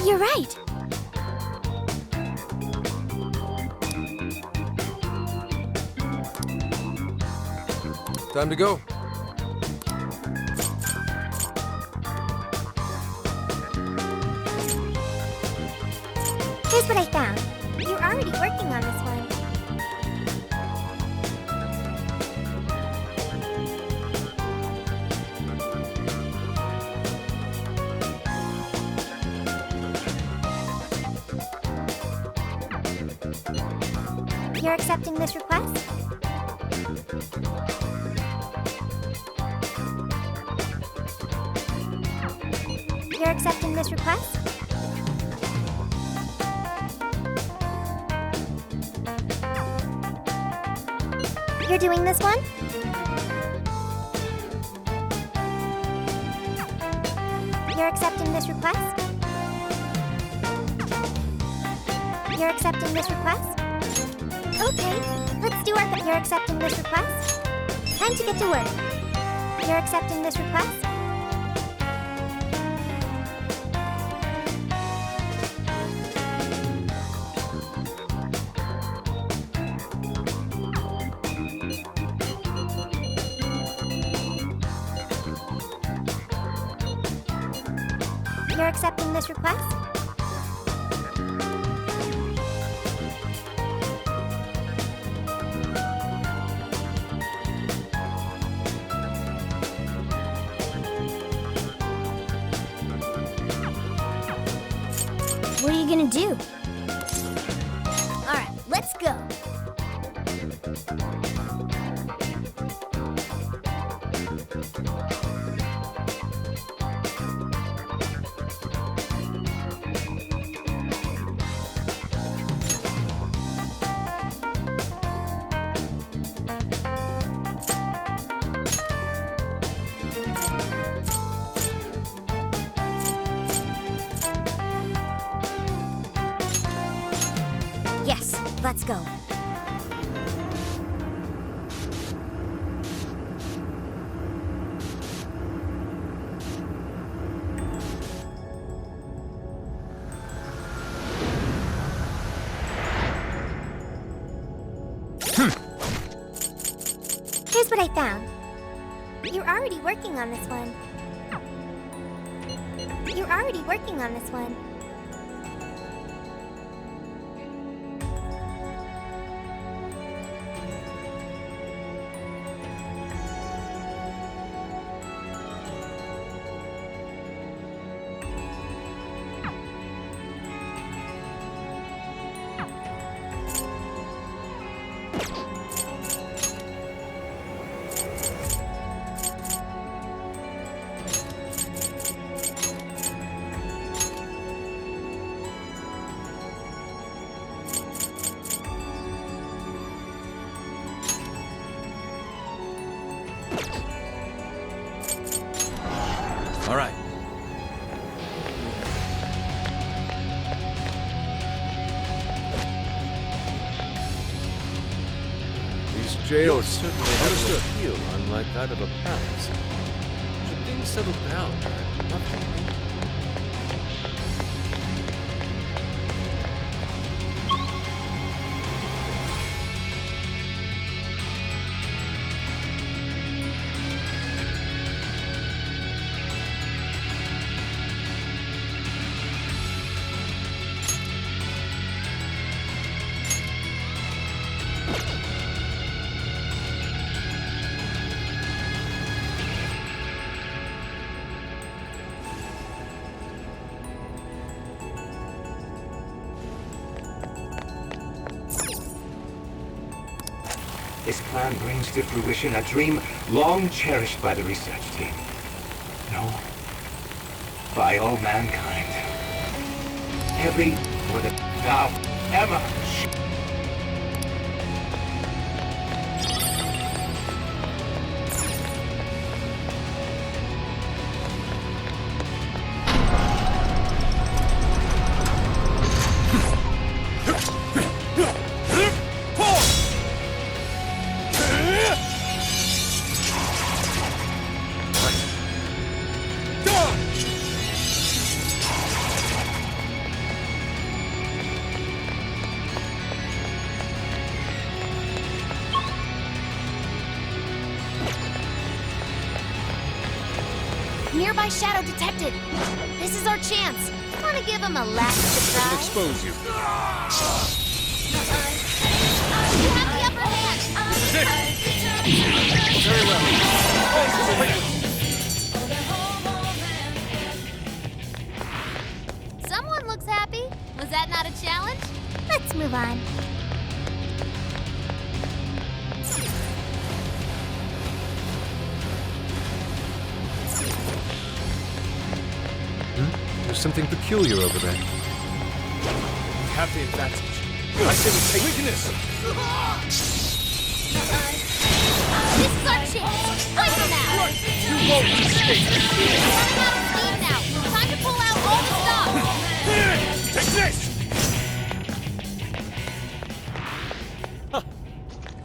You're right. Time to go. Here's what I found. You're already working on this one. You're accepting this request? You're accepting this request? You're doing this one? You're accepting this request? You're accepting this request? Okay, let's do our... You're accepting this request? Time to get to work. You're accepting this request? You're accepting this request? What are you gonna do? All right, let's go. Yes, let's go. Here's what I found. You're already working on this one. You're already working on this one. All right. These jails certainly have understood. an appeal unlike that of a palace. Should things settle down, I'd love to meet. This plan brings to fruition a dream long cherished by the research team. No, by all mankind. Every for the thou Emma. Nearby shadow detected. This is our chance. Wanna give him a last It'll surprise? expose you. You have the upper hand. Very well. Someone looks happy. Was that not a challenge? Let's move on. There's something peculiar over there. Have the advantage. I say we take weakness. This is our chance. Fight for now. You won't escape. We're running out of steam now. Time to pull out all the stops. Take this! Huh.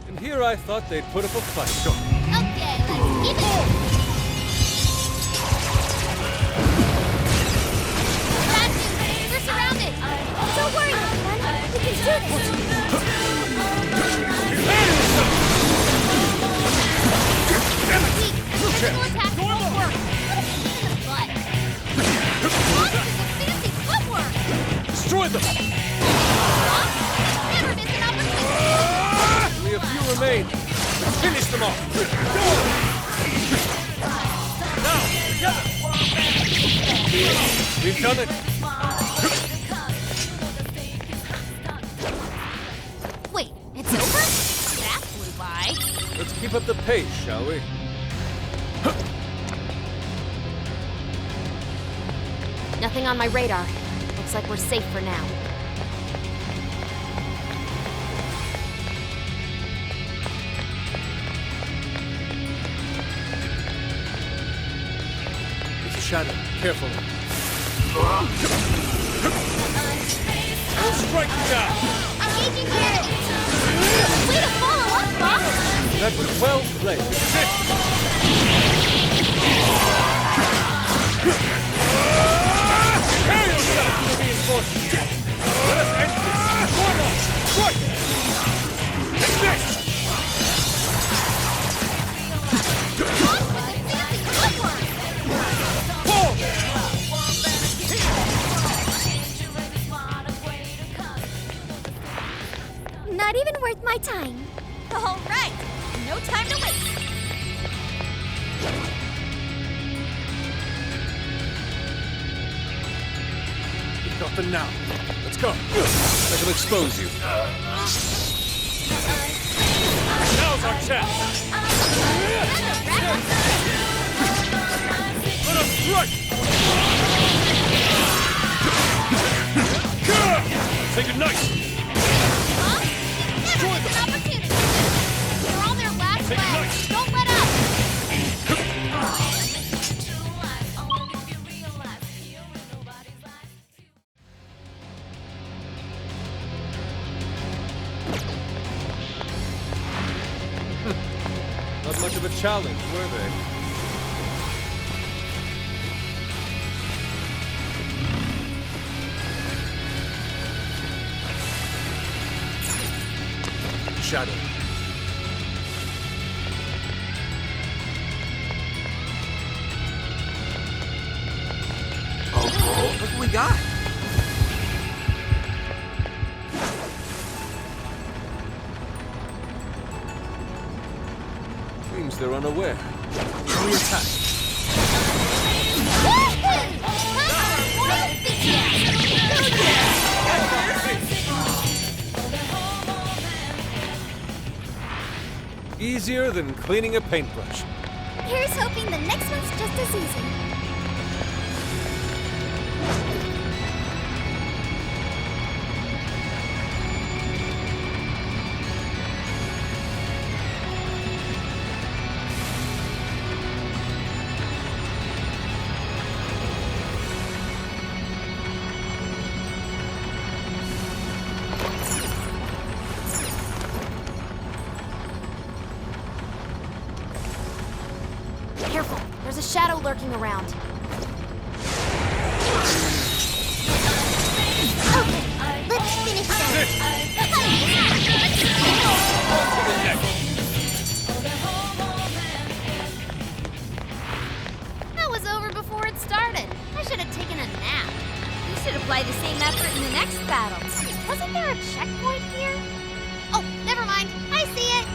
And here I thought they'd put up a fight. Okay, let's keep it. Bad news. We're surrounded. Don't worry, everyone. We can do this. Weak. Physical attack won't work. What a pain in the butt. Monsters with fancy footwork. Destroy them! Never miss an opportunity. We have few remain. Let's finish them off. Now, together! We've done it. Wait, it's over? That flew by. Let's keep up the pace, shall we? Nothing on my radar. Looks like we're safe for now. It's a shadow. Careful. We'll strike you down. Engaging here. Way to follow up, Bob. That was well played. Prepare yourself for the reinforcements. Let us end this. One more. Strike. Take this. Pull. Not even worth my time. All right. No time to waste. We've got them now. Let's go. I shall expose you. Now's our chance. Let us strike. Say goodnight. Huh? Never miss an opportunity. You're on their last Take leg. nice. Don't let up. Not much of a challenge, were they? Shadow. Oh, look what we got. Seems they're unaware. Early attack. Easier than cleaning a paintbrush. Here's hoping the next one's just as easy. Careful, there's a shadow lurking around. Okay, let's finish them. That was over before it should apply the same effort in the next battle. Wasn't there a checkpoint here? Oh, never mind. I see it.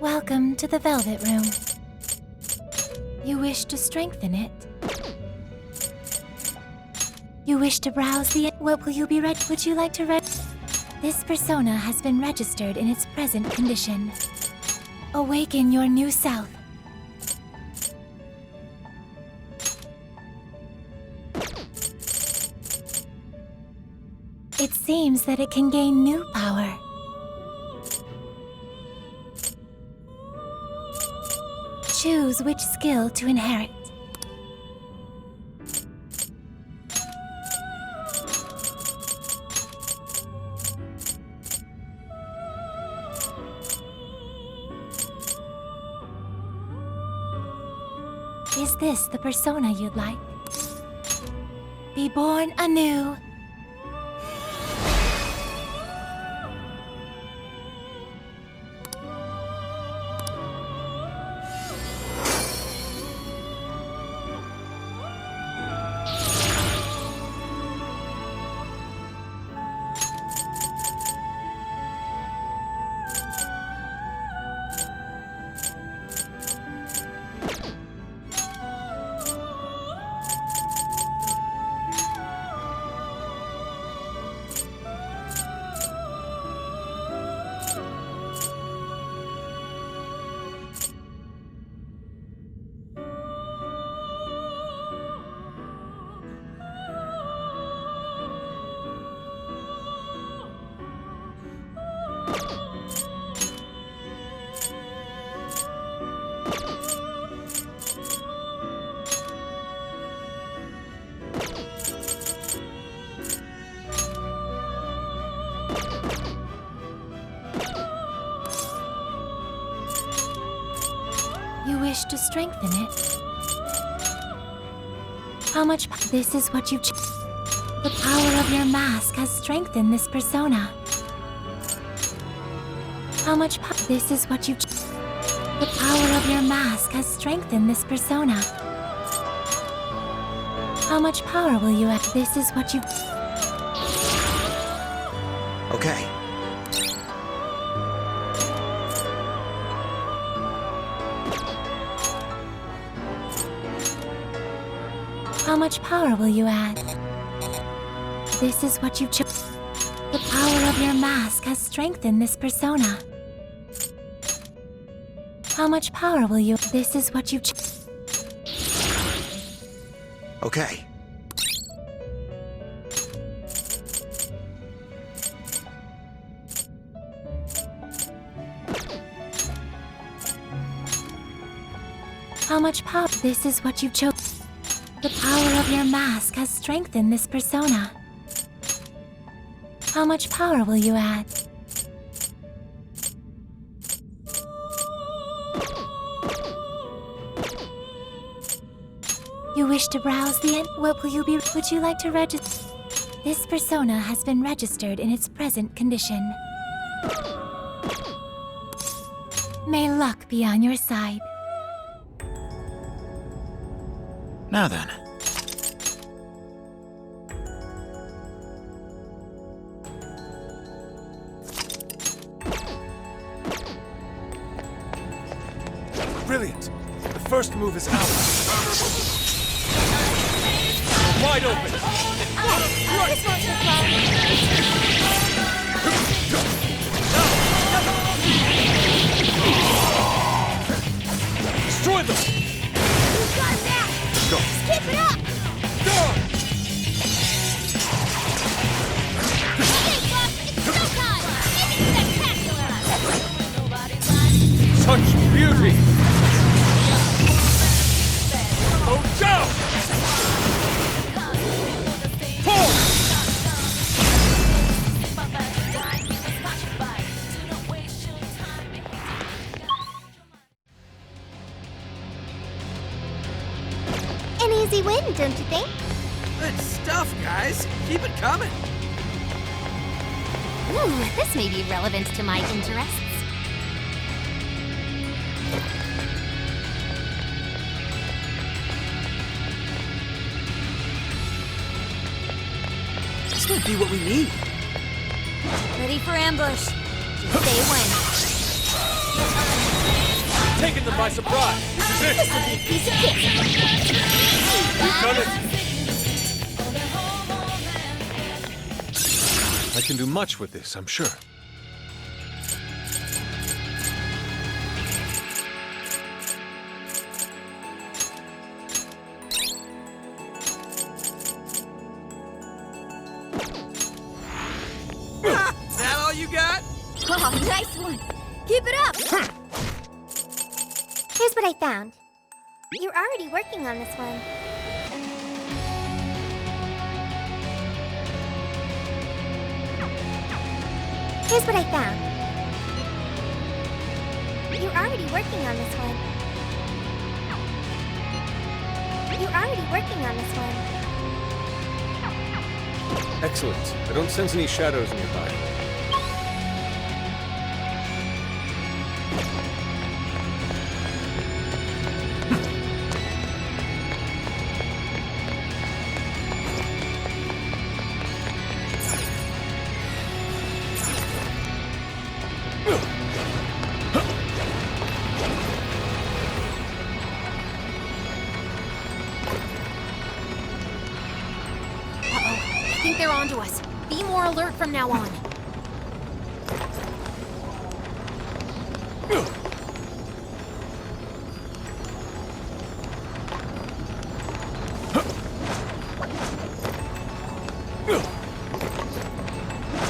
Welcome to the Velvet Room. You wish to strengthen it? You wish to browse the... What will you be read? Would you like to read? This persona has been registered in its present condition. Awaken your new self. It seems that it can gain new power. Choose which skill to inherit. Is this the persona you'd like? Be born anew. You wish to strengthen it? How much this is what you The power of your mask has strengthened this persona. How much this is what you The power of your mask has strengthened this persona. How much power will you add? This is what you Okay. How much power will you add? This is what you chose. The power of your mask has strengthened this persona. How much power will you? This is what you chose. Okay. How much power? This is what you chose. The power of your mask has strengthened this persona. How much power will you add? You wish to browse the end? What will you be? Would you like to register? This persona has been registered in its present condition. May luck be on your side. Now then. Brilliant. The first move is out. Wide open. Yes, this won't take long. Destroy them. You've got that. Go. Just keep it up. Go. Okay, Buck, it's showtime. Make it spectacular. Such beauty. Go down. Pull. An easy win, don't you think? Good stuff, guys. Keep it coming. Ooh, this may be relevant to my interests. This might be what we need. Ready for ambush. Just say when. Taking them by surprise. This is it. This will be a piece of cake. We've done it. I can do much with this, I'm sure. That all you got? Oh, nice one. Keep it up. Here's what I found. You're already working on this one. Here's what I found. You're already working on this one. You're already working on this one. Excellent. I don't sense any shadows nearby. I think they're onto us. Be more alert from now on.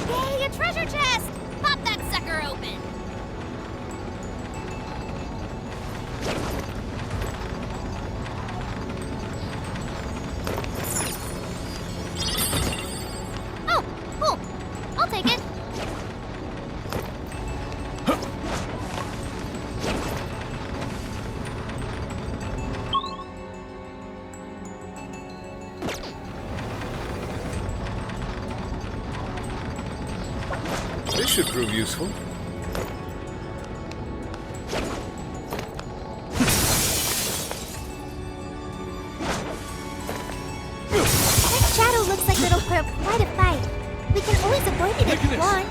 Yay, a treasure chest! Pop that sucker open! Oh, cool. I'll take it. This should prove useful. That shadow looks like it'll put up quite a fight. We can always avoid it if we want.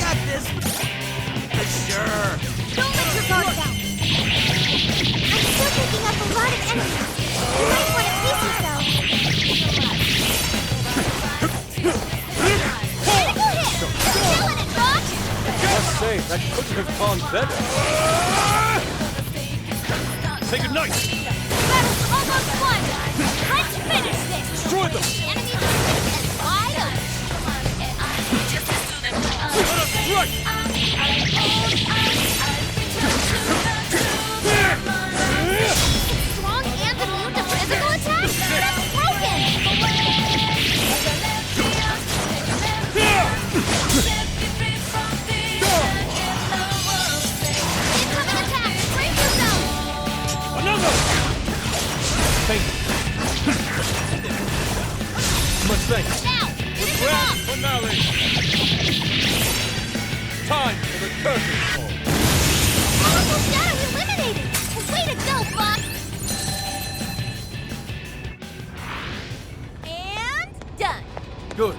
Got this. Sure. Don't let your guard down. I'm still picking up a lot of enemies. You might want to pace yourself. Critical hit! Killing it, Buck! Must say, that couldn't have gone better. Say goodnight. Battle's almost won! Let's finish this! Destroy them. Enemy district is wide open! Let us strike. Strong and immune to physical attacks? That's broken! Incoming attack! Brace yourself! Another. Thank you. Much thanks. Now, finish him Grand off! finale. Time for the curtain call. Powerful shadow eliminated! Way to go, Buck! And done. Good.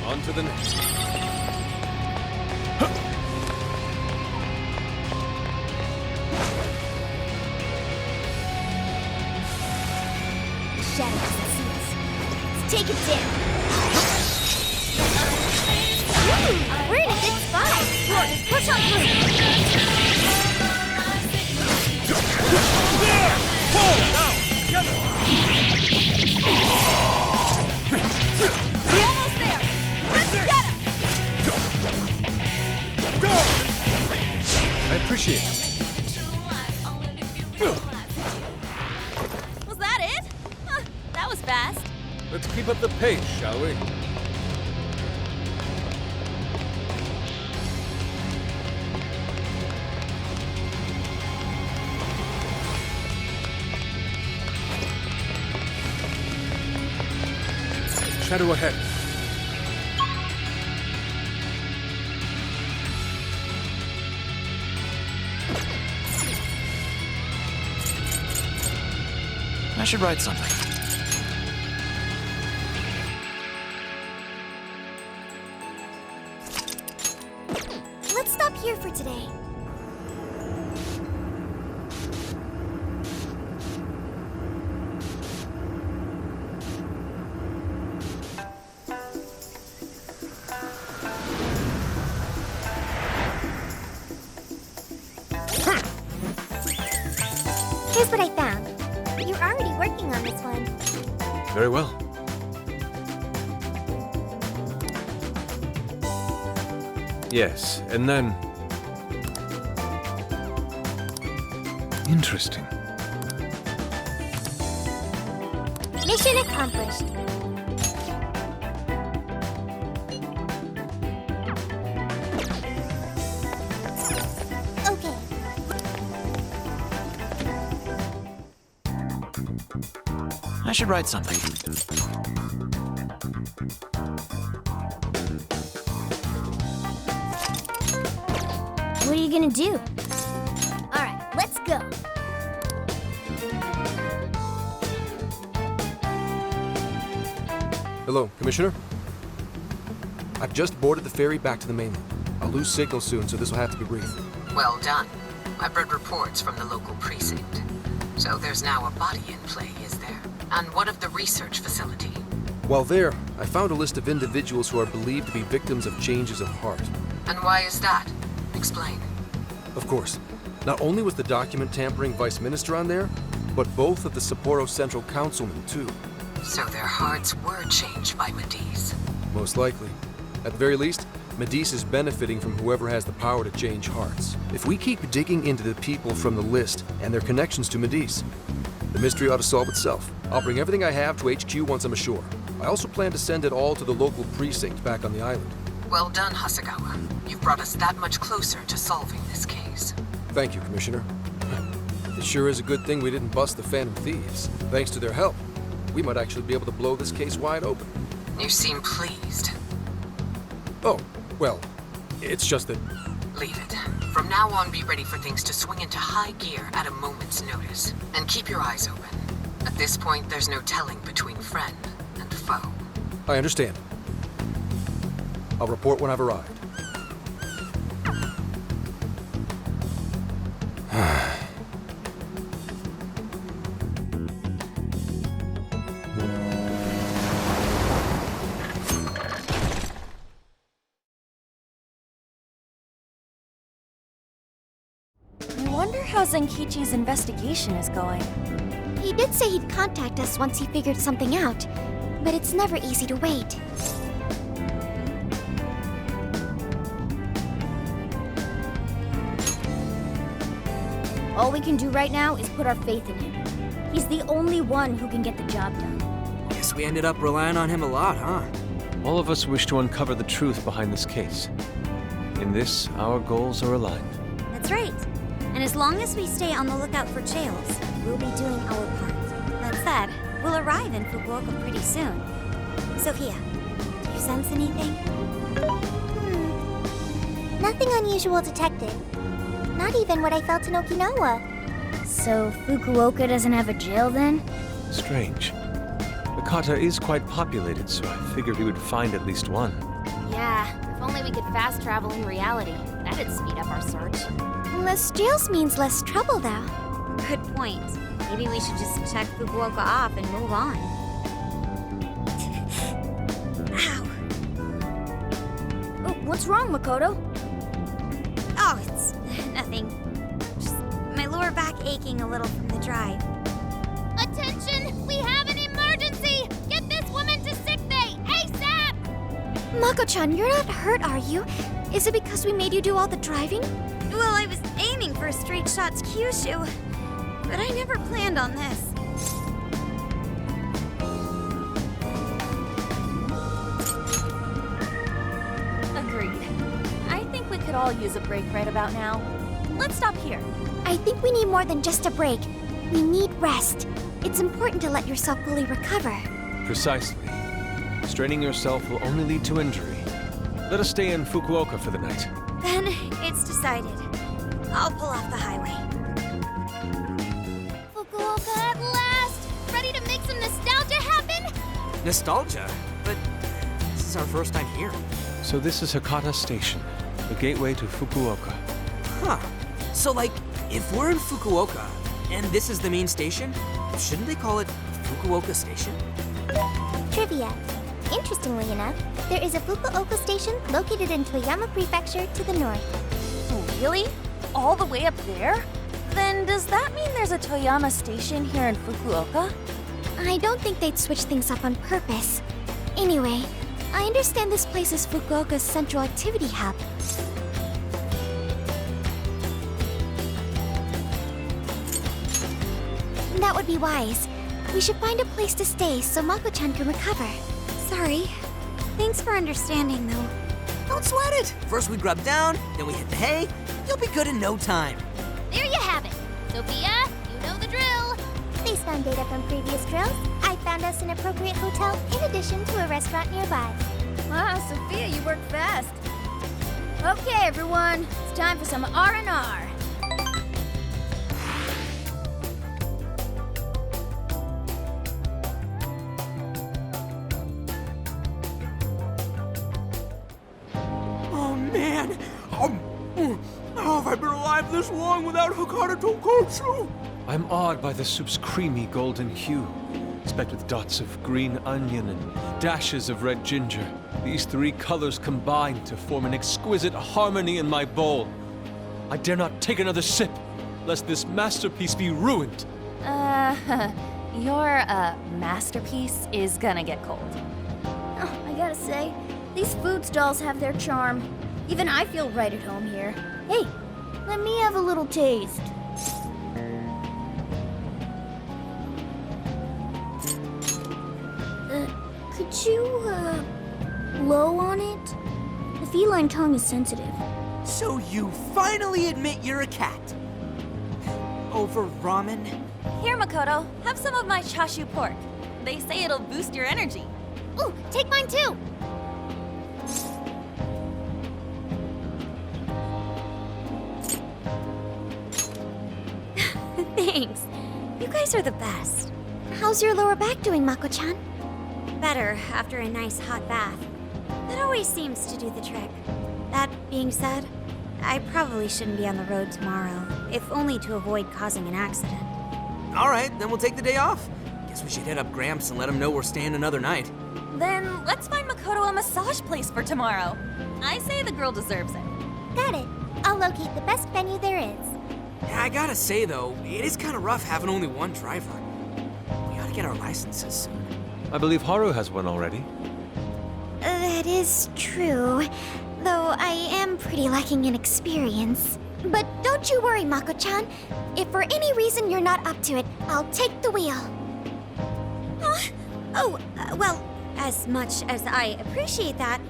On to the next. The shadow doesn't see us. Let's take it down. Ooh, we're in a good spot. Push on through. Pull now. Together. We're almost there. Let's get him. Go. I appreciate it. Was that it? Huh, that was fast. Let's keep up the pace, shall we? Shadow ahead. I should write something. Let's stop here for today. Here's what I found. You're already working on this one. Very well. Yes, and then... Interesting. Mission accomplished. Okay. I should write something. What are you gonna do? All right, let's go. Hello, Commissioner? I've just boarded the ferry back to the mainland. I'll lose signal soon, so this will have to be brief. Well done. I've read reports from the local precinct. So there's now a body in play, is there? And what of the research facility? While there, I found a list of individuals who are believed to be victims of changes of heart. And why is that? Explain. Of course, not only was the document tampering vice minister on there, but both of the Sapporo Central Councilmen, too. So their hearts were changed by Medice. Most likely. At the very least, Medice is benefiting from whoever has the power to change hearts. If we keep digging into the people from the list and their connections to Medice, the mystery ought to solve itself. I'll bring everything I have to HQ once I'm ashore. I also plan to send it all to the local precinct back on the island. Well done, Hasegawa. You've brought us that much closer to solving this case. Thank you, Commissioner. It sure is a good thing we didn't bust the Phantom Thieves. Thanks to their help, we might actually be able to blow this case wide open. You seem pleased. Oh, well, it's just that... Leave it. From now on, be ready for things to swing into high gear at a moment's notice. And keep your eyes open. At this point, there's no telling between friend and foe. I understand. I'll report when I've arrived. I wonder how Zenkichi's investigation is going. He did say he'd contact us once he figured something out, but it's never easy to wait. All we can do right now is put our faith in him. He's the only one who can get the job done. Guess we ended up relying on him a lot, huh? All of us wish to uncover the truth behind this case. In this, our goals are aligned. That's right. And as long as we stay on the lookout for jails, we'll be doing our part. That said, we'll arrive in Fukuoka pretty soon. Sophia, do you sense anything? Nothing unusual detected. Not even what I felt in Okinawa. So Fukuoka doesn't have a jail then? Strange. Hakata is quite populated, so I figured we would find at least one. Yeah, if only we could fast travel in reality. That'd speed up our search. Less jails means less trouble, though. Good point. Maybe we should just check Fukuoka off and move on. Ow. Oh, what's wrong, Makoto? Oh, it's nothing. Just my lower back aching a little from the drive. Attention! We have an emergency! Get this woman to sickbay! ASAP! Mako-chan, you're not hurt, are you? Is it because we made you do all the driving? Well, I was aiming for a straight shot's Kyushu, but I never planned on this. Agreed. I think we could all use a break right about now. Let's stop here. I think we need more than just a break. We need rest. It's important to let yourself fully recover. Precisely. Straining yourself will only lead to injury. Let us stay in Fukuoka for the night. Then it's decided. I'll pull off the highway. Fukuoka at last! Nostalgia? But this is our first time here. So this is Hakata Station, the gateway to Fukuoka. Huh. So, like, if we're in Fukuoka, and this is the main station, shouldn't they call it Fukuoka Station? Trivia. Interestingly enough, there is a Fukuoka station located in Toyama Prefecture to the north. Really? All the way up there? Then does that mean there's a Toyama station here in Fukuoka? I don't think they'd switch things up on purpose. Anyway, I understand this place is Fukuoka's central activity hub. That would be wise. We should find a place to stay so Mako-chan can recover. Sorry. Thanks for understanding, though. Don't sweat it. First we grub down, then we hit the hay. You'll be good in no time. There you have it. Sophia, you know the drill. Based on data from previous drills, I found us an appropriate hotel in addition to a restaurant nearby. Wow, Sophia, you work fast. Okay, everyone, it's time for some R&R. Oh, man. How have I been alive this long without Hakata Tonkotsu? I'm awed by the soup's creamy golden hue, specked with dots of green onion and dashes of red ginger. These three colors combine to form an exquisite harmony in my bowl. I dare not take another sip, lest this masterpiece be ruined. Your, masterpiece is gonna get cold. Oh, I gotta say, these food stalls have their charm. Even I feel right at home here. Hey, let me have a little taste. Could you, blow on it? The feline tongue is sensitive. So you finally admit you're a cat. Over ramen? Here, Makoto, have some of my chashu pork. They say it'll boost your energy. Ooh, take mine too. Thanks. You guys are the best. How's your lower back doing, Mako-chan? Better after a nice hot bath. That always seems to do the trick. That being said, I probably shouldn't be on the road tomorrow, if only to avoid causing an accident. All right, then we'll take the day off. Guess we should hit up Gramps and let him know we're staying another night. Then let's find Makoto a massage place for tomorrow. I say the girl deserves it. Got it. I'll locate the best venue there is. Yeah, I gotta say though, it is kind of rough having only one driver. We ought to get our licenses soon. I believe Haru has one already. That is true, though I am pretty lacking in experience. But don't you worry, Mako-chan. If for any reason you're not up to it, I'll take the wheel. Well, as much as I appreciate that.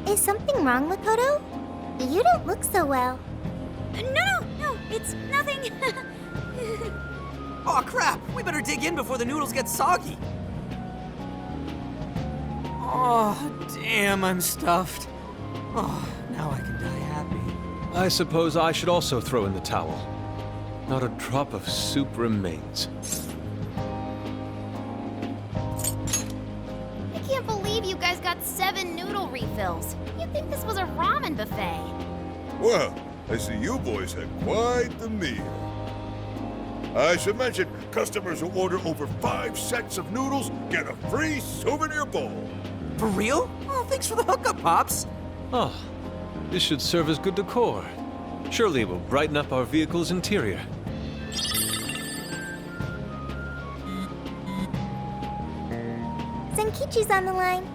Is something wrong, Makoto? You don't look so well. No, it's nothing. Oh crap, we better dig in before the noodles get soggy. Oh, damn, I'm stuffed. Oh, now I can die happy. I suppose I should also throw in the towel. Not a drop of soup remains. I can't believe you guys got 7 noodle refills. You'd think this was a ramen buffet. Well, I see you boys had quite the meal. I should mention, customers who order over 5 sets of noodles get a free souvenir bowl. For real? Oh, thanks for the hookup, Pops. Oh, this should serve as good decor. Surely it will brighten up our vehicle's interior. Zenkichi's on the line.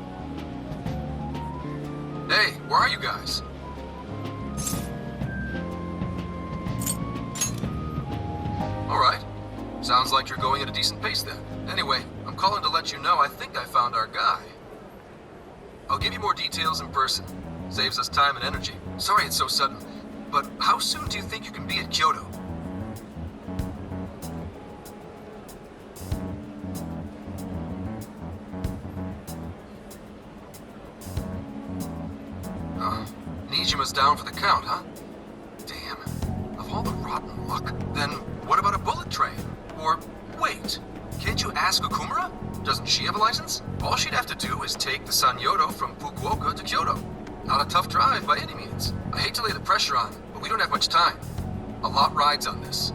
Hey, where are you guys? All right. Sounds like you're going at a decent pace then. Anyway, I'm calling to let you know I think I found our guy. I'll give you more details in person. Saves us time and energy. Sorry it's so sudden, but how soon do you think you can be at Kyoto? Nijima's down for the count, huh? Damn. Of all the rotten luck, then what about a bullet train? Or, wait, can't Didn't you ask Okumura? Doesn't she have a license? All she'd have to do is take the Sanyodo from Fukuoka to Kyoto. Not a tough drive by any means. I hate to lay the pressure on, but we don't have much time. A lot rides on this.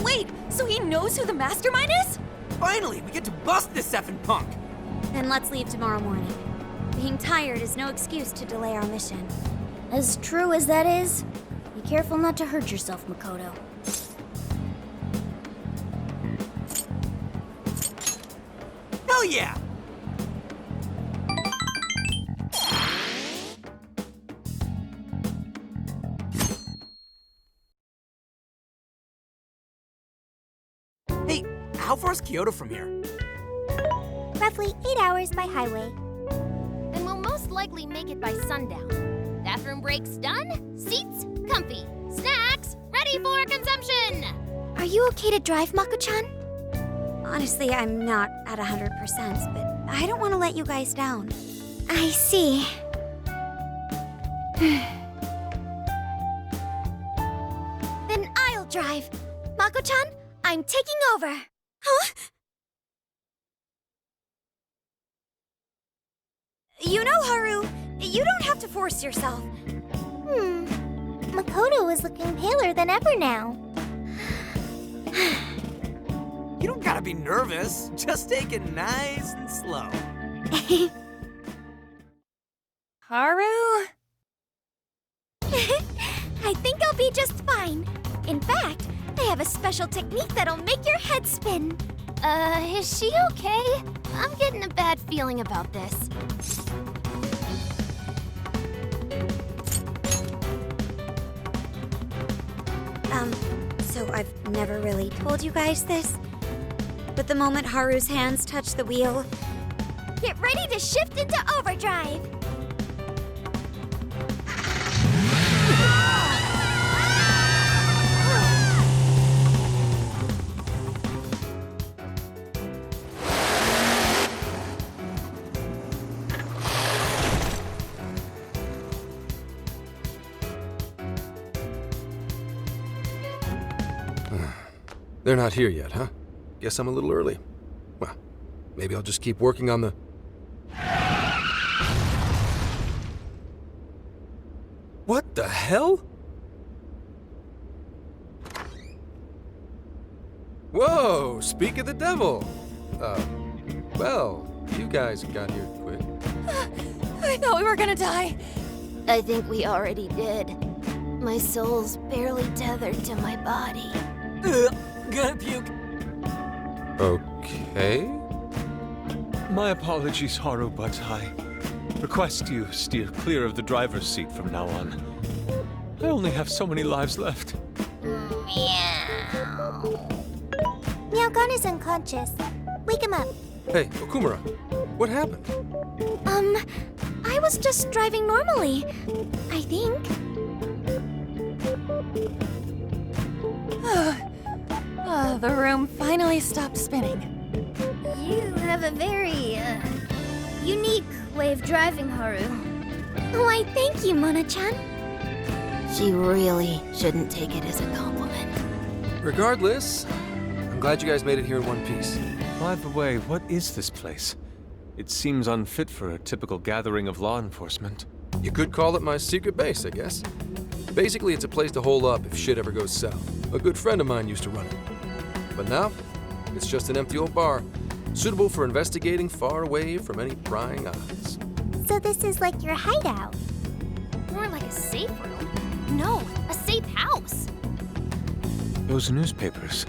Wait, so he knows who the mastermind is? Finally, we get to bust this effing punk! Then let's leave tomorrow morning. Being tired is no excuse to delay our mission. As true as that is, be careful not to hurt yourself, Makoto. Hell yeah! Hey, how far is Kyoto from here? Roughly 8 hours by highway. Then we'll most likely make it by sundown. Bathroom breaks done, seats comfy, snacks ready for consumption! Are you okay to drive, Mako-chan? Honestly, I'm not at 100%, but I don't want to let you guys down. I see. Then I'll drive. Mako-chan, I'm taking over. Huh? You know, Haru, you don't have to force yourself. Makoto is looking paler than ever now. You don't gotta be nervous. Just take it nice and slow. Haru? I think I'll be just fine. In fact, I have a special technique that'll make your head spin. Is she okay? I'm getting a bad feeling about this. So I've never really told you guys this, but the moment Haru's hands touch the wheel, Get ready to shift into overdrive. They're not here yet, huh? Guess I'm a little early. Well, maybe I'll just keep working on the... What the hell? Whoa, speak of the devil. Well, you guys got here quick. I thought we were gonna die. I think we already did. My soul's barely tethered to my body. Gonna puke. Okay. My apologies, Haru, but I request you steer clear of the driver's seat from now on. I only have so many lives left. Meowgon is unconscious. Wake him up. Hey, Okumura, what happened? I was just driving normally, I think. The room finally stopped spinning. You have a very, unique way of driving, Haru. Why, thank you, Mona-chan. She really shouldn't take it as a compliment. Regardless, I'm glad you guys made it here in one piece. By the way, what is this place? It seems unfit for a typical gathering of law enforcement. You could call it my secret base, I guess. Basically, it's a place to hole up if shit ever goes south. A good friend of mine used to run it. But now, it's just an empty old bar, suitable for investigating far away from any prying eyes. So this is like your hideout. More like a safe room. No, a safe house. Those newspapers,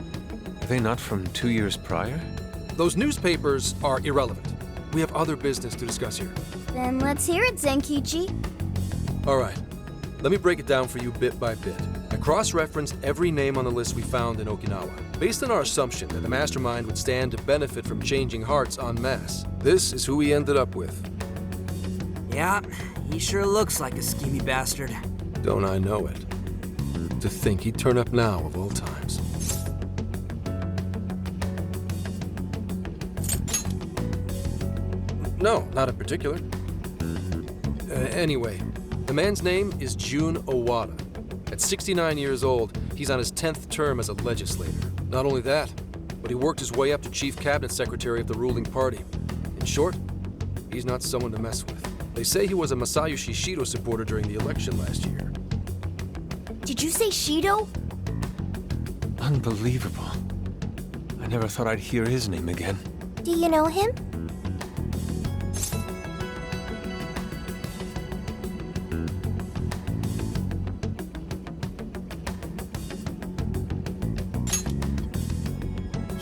are they not from 2 years prior? Those newspapers are irrelevant. We have other business to discuss here. Then let's hear it, Zenkichi. All right, let me break it down for you bit by bit. I cross-referenced every name on the list we found in Okinawa, based on our assumption that the mastermind would stand to benefit from changing hearts en masse. This is who we ended up with. Yeah, he sure looks like a schemy bastard. Don't I know it? To think he'd turn up now of all times. No, not in particular. Anyway, the man's name is Jun Owada. At 69 years old, he's on his 10th term as a legislator. Not only that, but he worked his way up to chief cabinet secretary of the ruling party. In short, he's not someone to mess with. They say he was a Masayoshi Shido supporter during the election last year. Did you say Shido? Unbelievable. I never thought I'd hear his name again. Do you know him?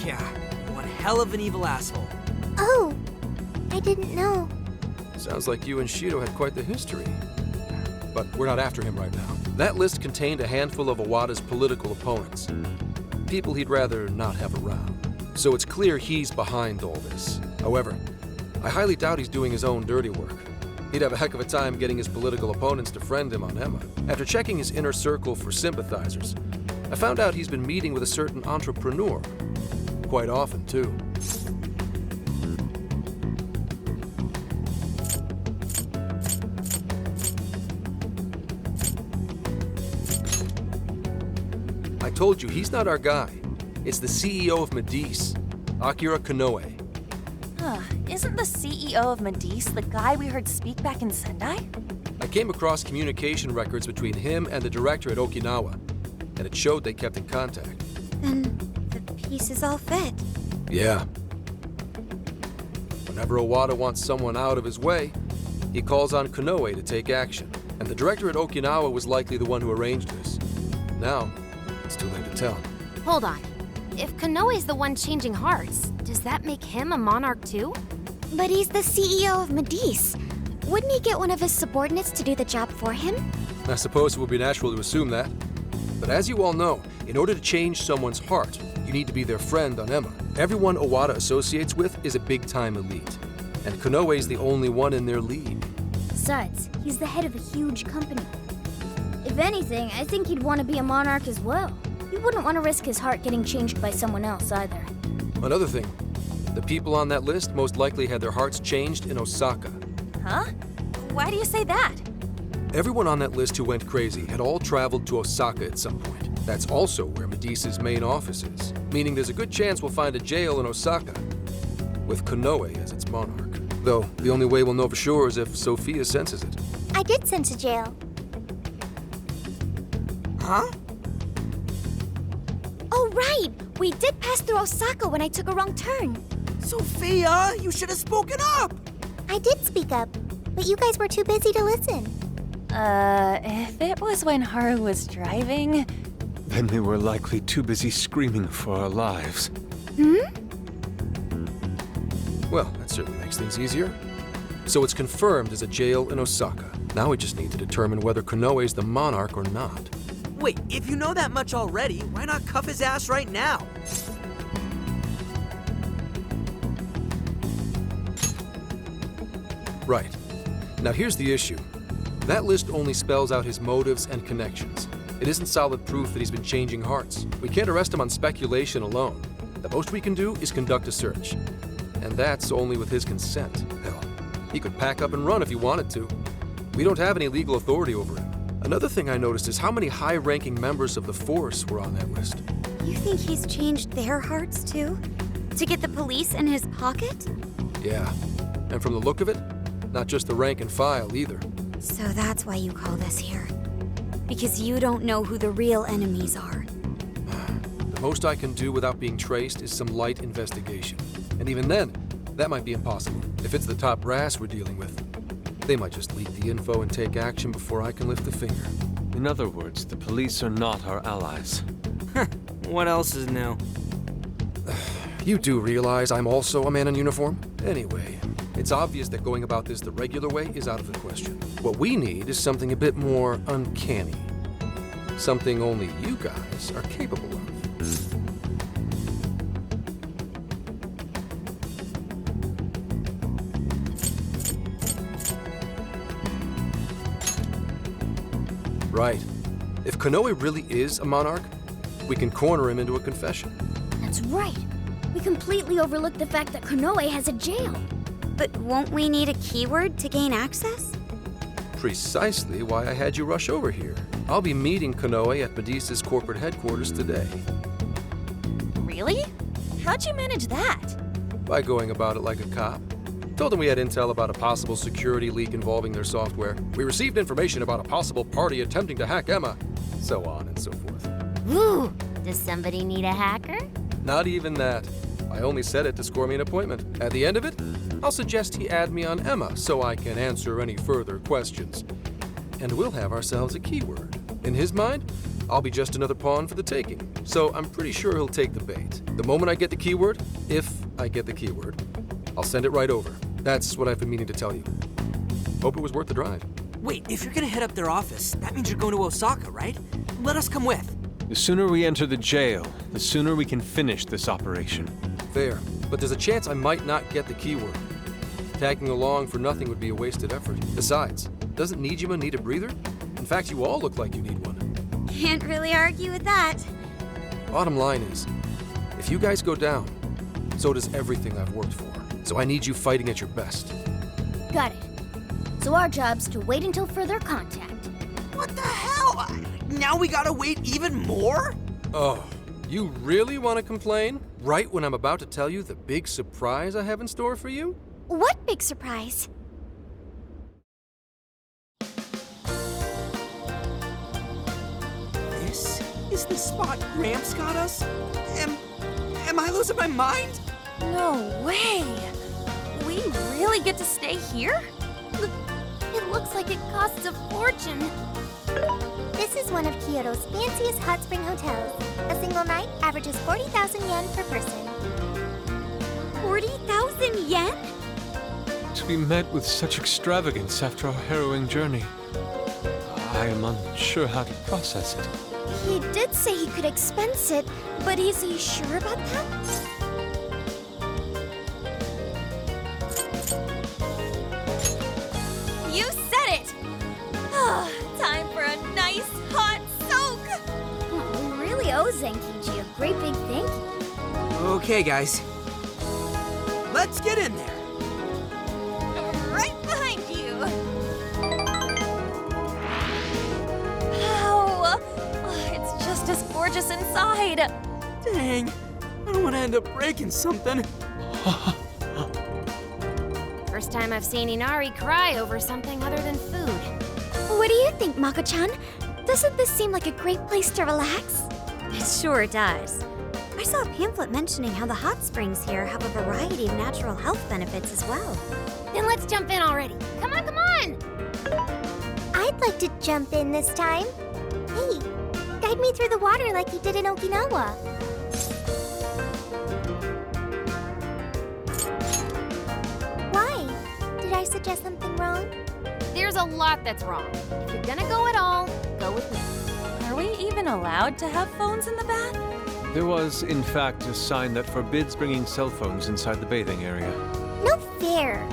Yeah, one hell of an evil asshole. Oh, I didn't know. Sounds like you and Shido had quite the history. But we're not after him right now. That list contained a handful of Owada's political opponents. People he'd rather not have around. So it's clear he's behind all this. However, I highly doubt he's doing his own dirty work. He'd have a heck of a time getting his political opponents to friend him on Emma. After checking his inner circle for sympathizers, I found out he's been meeting with a certain entrepreneur. Quite often, too. I told you, he's not our guy. It's the CEO of Medice, Akira Konoe. Isn't the CEO of Medice the guy we heard speak back in Sendai? I came across communication records between him and the director at Okinawa, and it showed they kept in contact. Then the pieces all fit. Yeah. Whenever Owada wants someone out of his way, he calls on Konoe to take action. And the director at Okinawa was likely the one who arranged this. Now, it's too late to tell. Hold on. If Konoe's the one changing hearts, does that make him a monarch too? But he's the CEO of Medice. Wouldn't he get one of his subordinates to do the job for him? I suppose it would be natural to assume that. But as you all know, in order to change someone's heart, you need to be their friend on Emma. Everyone Owada associates with is a big-time elite. And Konoe's the only one in their league. Besides, he's the head of a huge company. If anything, I think he'd want to be a monarch as well. He wouldn't want to risk his heart getting changed by someone else either. Another thing, the people on that list most likely had their hearts changed in Osaka. Huh? Why do you say that? Everyone on that list who went crazy had all traveled to Osaka at some point. That's also where Medice's main office is, meaning there's a good chance we'll find a jail in Osaka, with Konoe as its monarch. Though, the only way we'll know for sure is if Sophia senses it. I did sense a jail. Huh? Oh, right! We did pass through Osaka when I took a wrong turn. Sophia, you should have spoken up! I did speak up, but you guys were too busy to listen. If it was when Haru was driving... Then we were likely too busy screaming for our lives. Well, that certainly makes things easier. So it's confirmed as a jail in Osaka. Now we just need to determine whether Konoe's the monarch or not. Wait, if you know that much already, why not cuff his ass right now? Right. Now here's the issue. That list only spells out his motives and connections. It isn't solid proof that he's been changing hearts. We can't arrest him on speculation alone. The most we can do is conduct a search. And that's only with his consent. Hell, he could pack up and run if he wanted to. We don't have any legal authority over him. Another thing I noticed is how many high-ranking members of the Force were on that list. You think he's changed their hearts too? To get the police in his pocket? Yeah. And from the look of it, not just the rank and file either. So that's why you called us here. Because you don't know who the real enemies are. The most I can do without being traced is some light investigation. And even then, that might be impossible. If it's the top brass we're dealing with, they might just leak the info and take action before I can lift a finger. In other words, the police are not our allies. What else is new? You do realize I'm also a man in uniform? Anyway, it's obvious that going about this the regular way is out of the question. What we need is something a bit more uncanny. Something only you guys are capable of. Right. If Konoe really is a monarch, we can corner him into a confession. That's right. We completely overlooked the fact that Konoe has a jail. But won't we need a keyword to gain access? Precisely why I had you rush over here. I'll be meeting Konoe at Medea's corporate headquarters today. Really? How'd you manage that? By going about it like a cop. Told them we had intel about a possible security leak involving their software. We received information about a possible party attempting to hack Emma. So on and so forth. Ooh, does somebody need a hacker? Not even that. I only said it to score me an appointment. At the end of it, I'll suggest he add me on Emma so I can answer any further questions. And we'll have ourselves a keyword. In his mind, I'll be just another pawn for the taking. So I'm pretty sure he'll take the bait. The moment I get the keyword, if I get the keyword, I'll send it right over. That's what I've been meaning to tell you. Hope it was worth the drive. Wait, if you're gonna head up their office, that means you're going to Osaka, right? Let us come with. The sooner we enter the jail, the sooner we can finish this operation. Fair, but there's a chance I might not get the keyword. Tagging along for nothing would be a wasted effort. Besides, doesn't Nijima need a breather? In fact, you all look like you need one. Can't really argue with that. Bottom line is, if you guys go down, so does everything I've worked for. So I need you fighting at your best. Got it. So our job's to wait until further contact. What the hell? Now we gotta wait even more? Oh, you really want to complain? Right when I'm about to tell you the big surprise I have in store for you? What big surprise? This is the spot Gramps got us? Am I losing my mind? No way! We really get to stay here? It looks like it costs a fortune. This is one of Kyoto's fanciest hot spring hotels. A single night averages 40,000 yen per person. 40,000 yen? To be met with such extravagance after our harrowing journey, I am unsure how to process it. He did say he could expense it, but is he sure about that? You said it! Ah, time for a nice hot soak! We really owe Zenkichi a great big thank you. Okay, guys. Let's get in there. Right behind you! Wow! It's just as gorgeous inside! Dang, I don't want to end up breaking something. First time I've seen Inari cry over something other than food. What do you think, Mako-chan? Doesn't this seem like a great place to relax? It sure does. I saw a pamphlet mentioning how the hot springs here have a variety of natural health benefits as well. Then let's jump in already. Come on, come on! I'd like to jump in this time. Hey, guide me through the water like you did in Okinawa. Why? Did I suggest something wrong? There's a lot that's wrong. If you're gonna go at all, go with me. Are we even allowed to have phones in the bath? There was, in fact, a sign that forbids bringing cell phones inside the bathing area. No fair.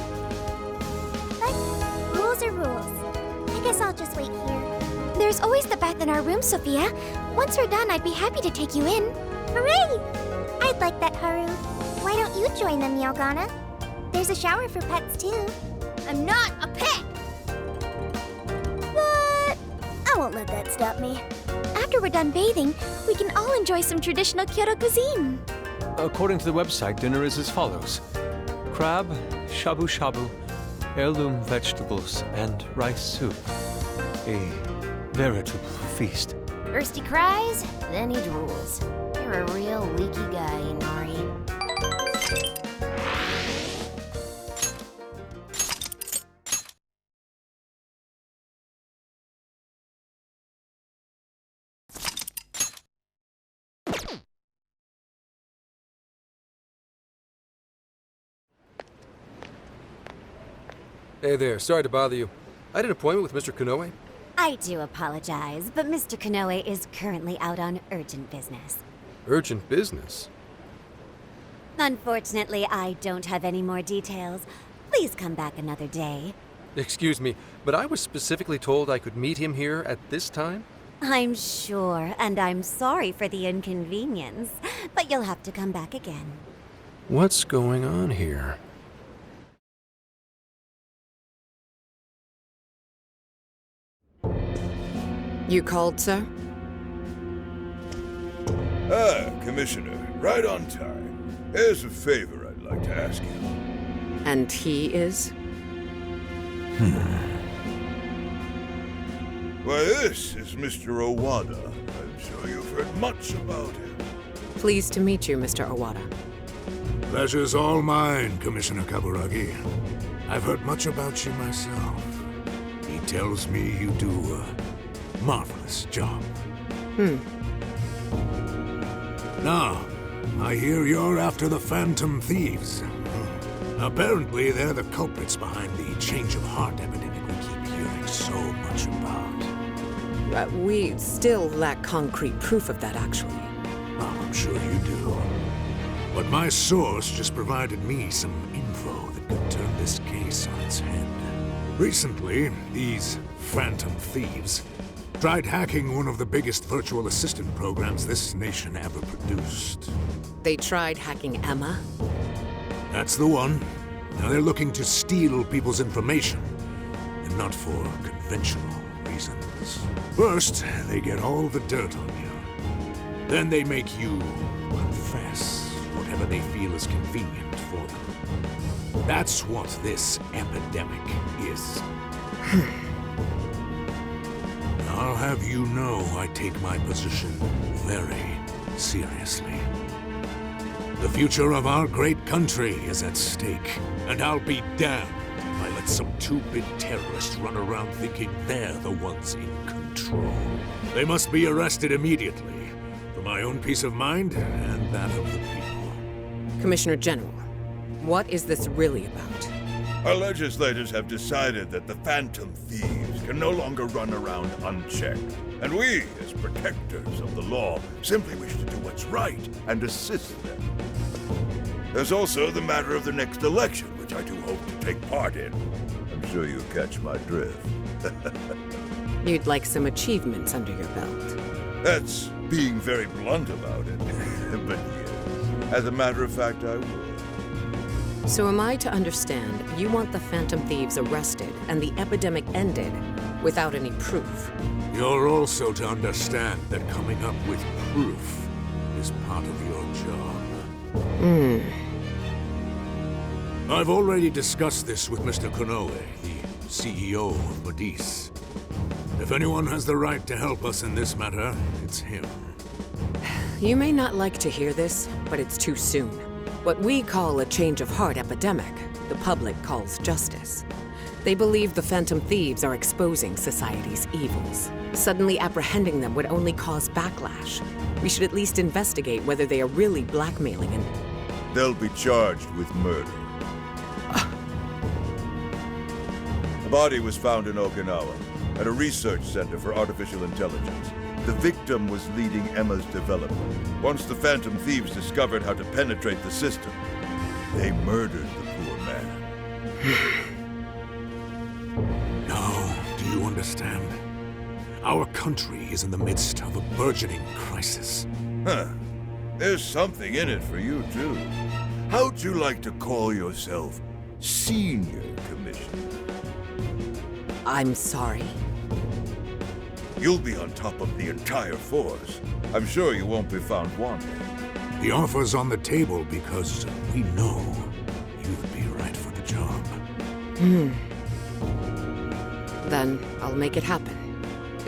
But rules are rules. I guess I'll just wait here. There's always the bath in our room, Sophia. Once we're done, I'd be happy to take you in. Hooray! I'd like that, Haru. Why don't you join them, Yogana? There's a shower for pets, too. I'm not a pet! But I won't let that stop me. After we're done bathing, we can all enjoy some traditional Kyoto cuisine. According to the website, dinner is as follows: crab, shabu shabu, heirloom vegetables, and rice soup. A veritable feast. First he cries, then he drools. You're a real leaky guy, Inari. Hey there, sorry to bother you. I had an appointment with Mr. Konoe. I do apologize, but Mr. Konoe is currently out on urgent business. Urgent business? Unfortunately, I don't have any more details. Please come back another day. Excuse me, but I was specifically told I could meet him here at this time? I'm sure, and I'm sorry for the inconvenience, but you'll have to come back again. What's going on here? You called, sir? Ah, Commissioner, right on time. Here's a favor I'd like to ask you. And he is? Why, this is Mr. Owada. I'm sure you've heard much about him. Pleased to meet you, Mr. Owada. Pleasure's all mine, Commissioner Kaburagi. I've heard much about you myself. He tells me you do a marvelous job. Now, I hear you're after the Phantom Thieves. Apparently, they're the culprits behind the change of heart epidemic we keep hearing so much about. We still lack concrete proof of that, actually. Well, I'm sure you do. But my source just provided me some info that could turn this case on its head. Recently, these Phantom Thieves tried hacking one of the biggest virtual assistant programs this nation ever produced. They tried hacking Emma? That's the one. Now they're looking to steal people's information, and not for conventional reasons. First, they get all the dirt on you. Then they make you confess whatever they feel is convenient for them. That's what this epidemic is. I'll have you know I take my position very seriously. The future of our great country is at stake, and I'll be damned if I let some two-bit terrorists run around thinking they're the ones in control. They must be arrested immediately, for my own peace of mind and that of the people. Commissioner General, what is this really about? Our legislators have decided that the Phantom Thieves can no longer run around unchecked. And we, as protectors of the law, simply wish to do what's right and assist them. There's also the matter of the next election, which I do hope to take part in. I'm sure you catch my drift. You'd like some achievements under your belt. That's being very blunt about it. But yes, as a matter of fact, I will. So am I to understand you want the Phantom Thieves arrested and the epidemic ended without any proof? You're also to understand that coming up with proof is part of your job. I've already discussed this with Mr. Konoe, the CEO of Medis. If anyone has the right to help us in this matter, it's him. You may not like to hear this, but it's too soon. What we call a change of heart epidemic, the public calls justice. They believe the Phantom Thieves are exposing society's evils. Suddenly apprehending them would only cause backlash. We should at least investigate whether they are really blackmailing and... They'll be charged with murder. The body was found in Okinawa, at a research center for artificial intelligence. The victim was leading Emma's development. Once the Phantom Thieves discovered how to penetrate the system, they murdered the poor man. Now, do you understand? Our country is in the midst of a burgeoning crisis. Huh. There's something in it for you, too. How'd you like to call yourself Senior Commissioner? I'm sorry. You'll be on top of the entire force. I'm sure you won't be found wanting. The offer's on the table because we know you'd be right for the job. Then I'll make it happen.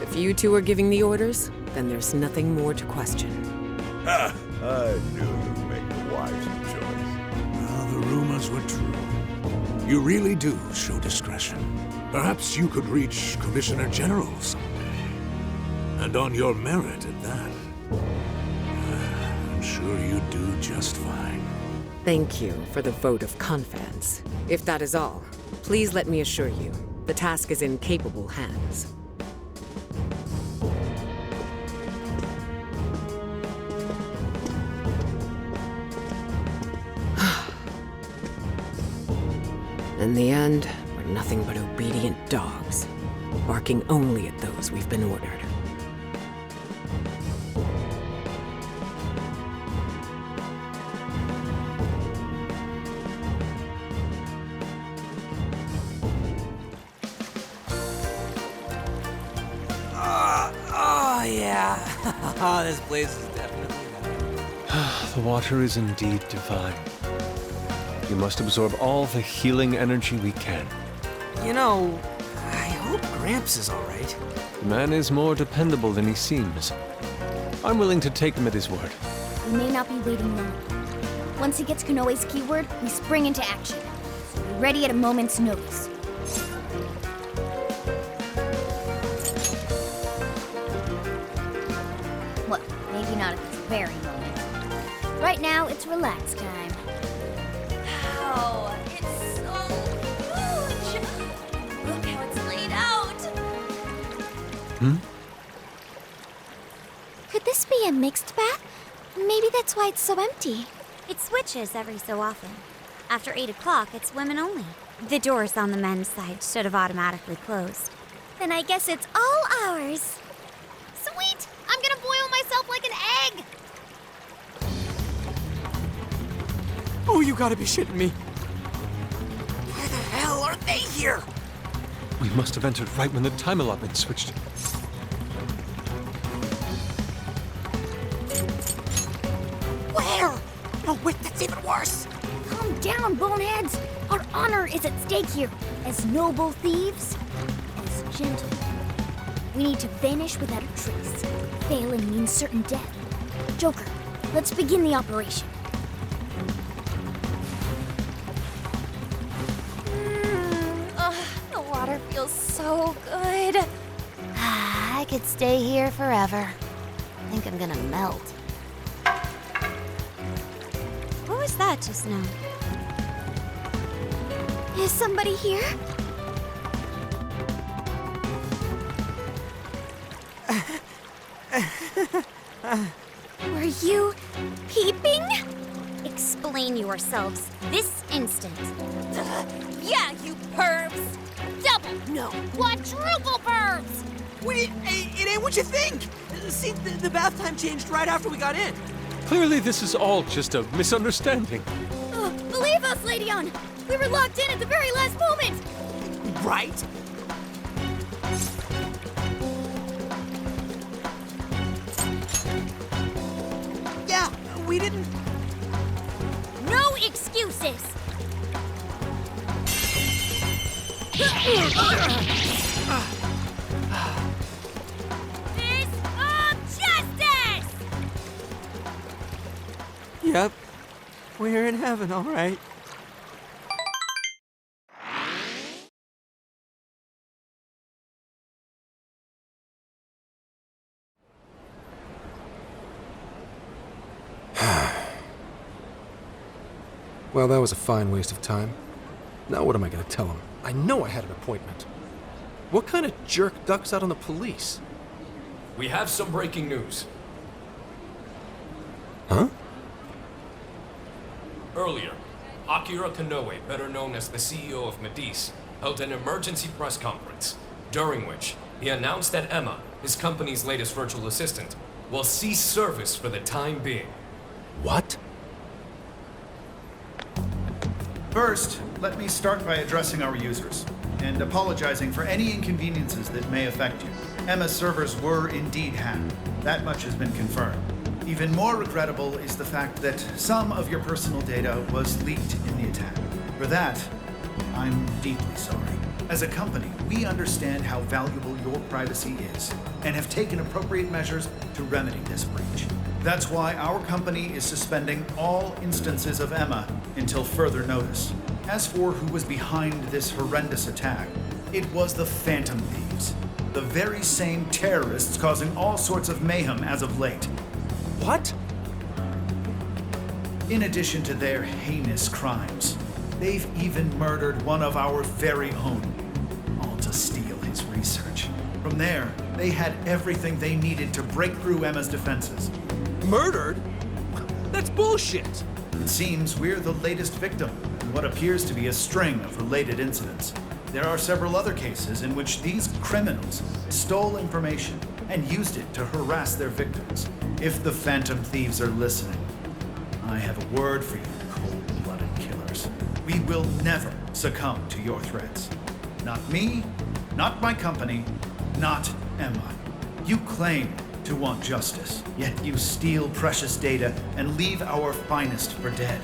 If you two are giving the orders, then there's nothing more to question. Ha! I knew you'd make the wise choice. Well, the rumors were true. You really do show discretion. Perhaps you could reach Commissioner General someday. And on your merit at that. I'm sure you'd do just fine. Thank you for the vote of confidence. If that is all, please let me assure you, the task is in capable hands. In the end, we're nothing but obedient dogs, barking only at those we've been ordered. yeah. Oh, this place is definitely nice. The water is indeed divine. We must absorb all the healing energy we can. You know, I hope Gramps is alright. The man is more dependable than he seems. I'm willing to take him at his word. We may not be waiting long. Once he gets Konoe's keyword, we spring into action. So be ready at a moment's notice. Well, maybe not at this very moment. Right now, it's relax time. Wow, it's so huge! Look how it's laid out! Could this be a mixed bath? Maybe that's why it's so empty. It switches every so often. After 8 o'clock, it's women only. The doors on the men's side should have automatically closed. Then I guess it's all ours. Sweet! I'm gonna boil myself like an egg! Oh, you gotta be shitting me. Why the hell are they here? We must have entered right when the time allotment switched. Where? Oh, wait, that's even worse. Calm down, boneheads! Our honor is at stake here. As noble thieves, as gentlemen. We need to vanish without a trace. Failing means certain death. Joker, let's begin the operation. The water feels so good. I could stay here forever. I think I'm gonna melt. What was that just now? Is somebody here? Were you peeping? Explain yourselves this instant. Yeah, you pervs! Double, no, quadruple pervs! Wait, it ain't what you think. See, the bath time changed right after we got in. Clearly, this is all just a misunderstanding. Believe us, Lady On! We were locked in at the very last moment! Right? Yeah, we didn't... No excuses! Fist of justice! Yep, we're in heaven, all right. Well, that was a fine waste of time. Now what am I going to tell him? I know I had an appointment. What kind of jerk ducks out on the police? We have some breaking news. Huh? Earlier, Akira Konoe, better known as the CEO of Medice, held an emergency press conference, during which he announced that Emma, his company's latest virtual assistant, will cease service for the time being. What? First, let me start by addressing our users and apologizing for any inconveniences that may affect you. Emma's servers were indeed hacked. That much has been confirmed. Even more regrettable is the fact that some of your personal data was leaked in the attack. For that, I'm deeply sorry. As a company, we understand how valuable your privacy is and have taken appropriate measures to remedy this breach. That's why our company is suspending all instances of Emma until further notice. As for who was behind this horrendous attack, it was the Phantom Thieves, the very same terrorists causing all sorts of mayhem as of late. What? In addition to their heinous crimes, they've even murdered one of our very own, all to steal his research. From there, they had everything they needed to break through Emma's defenses. Murdered? That's bullshit! It seems we're the latest victim in what appears to be a string of related incidents. There are several other cases in which these criminals stole information and used it to harass their victims. If the Phantom Thieves are listening, I have a word for you, cold-blooded killers. We will never succumb to your threats. Not me, not my company, not Emma. You claim to want justice, yet you steal precious data and leave our finest for dead.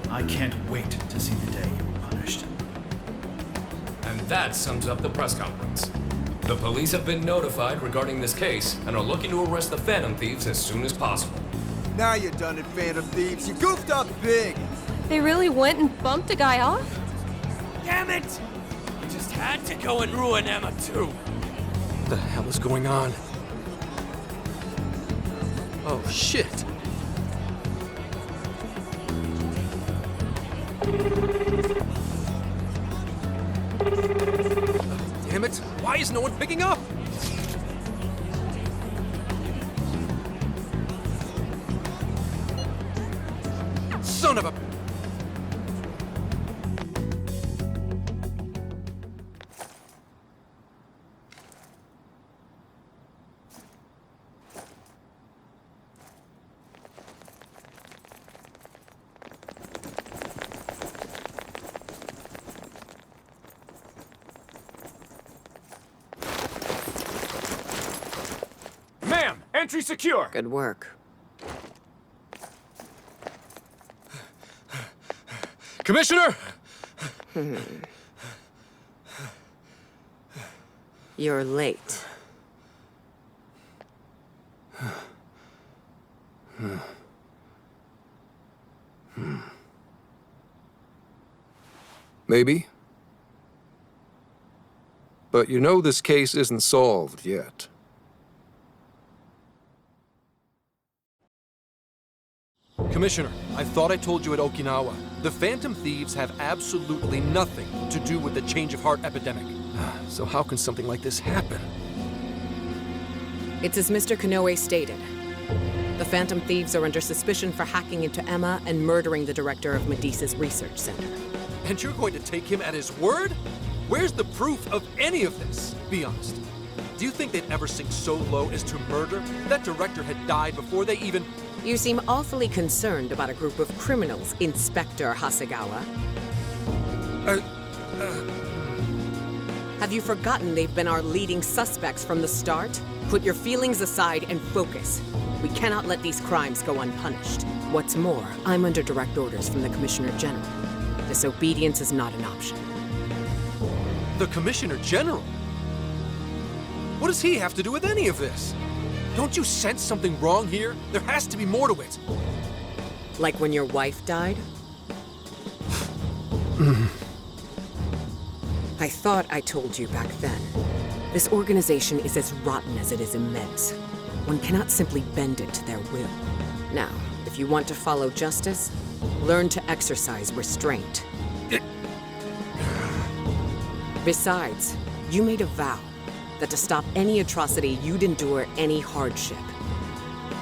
I can't wait to see the day you are punished. And that sums up the press conference. The police have been notified regarding this case and are looking to arrest the Phantom Thieves as soon as possible. Now you're done it, Phantom Thieves. You goofed up big. They really went and bumped a guy off? Damn it! I just had to go and ruin Emma too. What the hell is going on? Oh, shit. Damn it! Why is no one picking up? Son of a... Ma'am, entry secure. Good work. Commissioner! You're late. Maybe. But you know this case isn't solved yet. Commissioner, I thought I told you at Okinawa. The Phantom Thieves have absolutely nothing to do with the change of heart epidemic. So how can something like this happen? It's as Mr. Kanoe stated. The Phantom Thieves are under suspicion for hacking into Emma and murdering the director of Medis's research center. And you're going to take him at his word? Where's the proof of any of this? Be honest. Do you think they'd ever sink so low as to murder? That director had died before they even... You seem awfully concerned about a group of criminals, Inspector Hasegawa. Have you forgotten they've been our leading suspects from the start? Put your feelings aside and focus. We cannot let these crimes go unpunished. What's more, I'm under direct orders from the Commissioner General. Disobedience is not an option. The Commissioner General? What does he have to do with any of this? Don't you sense something wrong here? There has to be more to it. Like when your wife died? I thought I told you back then. This organization is as rotten as it is immense. One cannot simply bend it to their will. Now, if you want to follow justice, learn to exercise restraint. Besides, you made a vow that to stop any atrocity, you'd endure any hardship.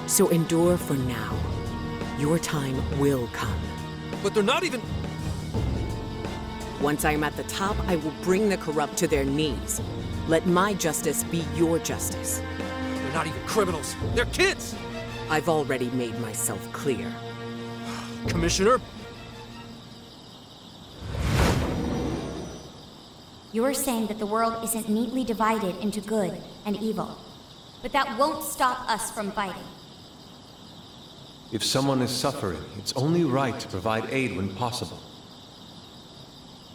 So endure for now. Your time will come. But they're not even... Once I am at the top, I will bring the corrupt to their knees. Let my justice be your justice. They're not even criminals. They're kids! I've already made myself clear. Commissioner? You're saying that the world isn't neatly divided into good and evil. But that won't stop us from fighting. If someone is suffering, it's only right to provide aid when possible.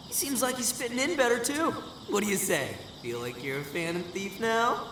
He seems like he's fitting in better too. What do you say? Feel like you're a Phantom Thief now?